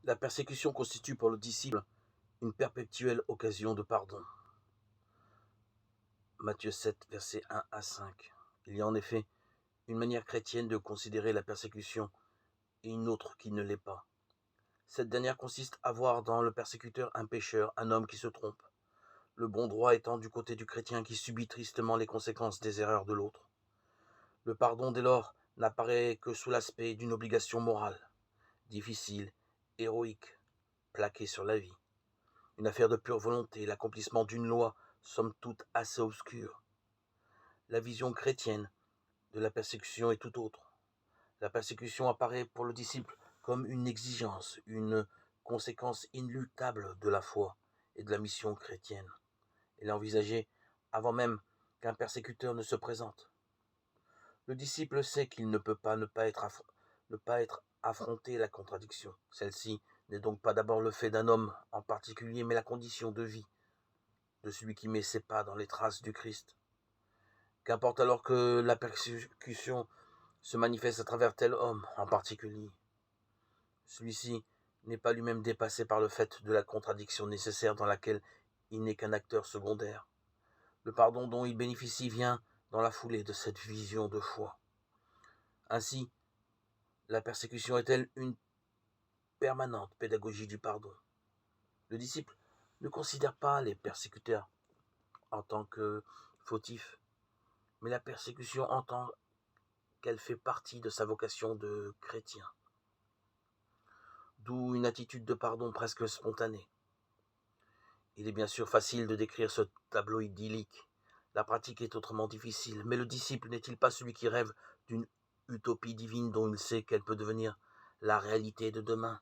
La persécution constitue pour le disciple une perpétuelle occasion de pardon. Matthieu 7, versets 1 à 5. Il y a en effet une manière chrétienne de considérer la persécution et une autre qui ne l'est pas. Cette dernière consiste à voir dans le persécuteur un pécheur, un homme qui se trompe, le bon droit étant du côté du chrétien qui subit tristement les conséquences des erreurs de l'autre. Le pardon, dès lors, n'apparaît que sous l'aspect d'une obligation morale, difficile, héroïque, plaquée sur la vie. Une affaire de pure volonté, l'accomplissement d'une loi, somme toute assez obscure. La vision chrétienne de la persécution est tout autre. La persécution apparaît pour le disciple comme une exigence, une conséquence inéluctable de la foi et de la mission chrétienne. Elle est envisagée avant même qu'un persécuteur ne se présente. Le disciple sait qu'il ne peut pas ne pas être affronté la contradiction. Celle-ci n'est donc pas d'abord le fait d'un homme en particulier, mais la condition de vie de celui qui met ses pas dans les traces du Christ. Qu'importe alors que la persécution se manifeste à travers tel homme en particulier. Celui-ci n'est pas lui-même dépassé par le fait de la contradiction nécessaire dans laquelle il n'est qu'un acteur secondaire. Le pardon dont il bénéficie vient dans la foulée de cette vision de foi. Ainsi, la persécution est-elle une permanente pédagogie du pardon. Le disciple ne considère pas les persécuteurs en tant que fautifs, mais la persécution en tant qu'elle fait partie de sa vocation de chrétien. D'où une attitude de pardon presque spontanée. Il est bien sûr facile de décrire ce tableau idyllique. La pratique est autrement difficile, mais le disciple n'est-il pas celui qui rêve d'une utopie divine dont il sait qu'elle peut devenir la réalité de demain ?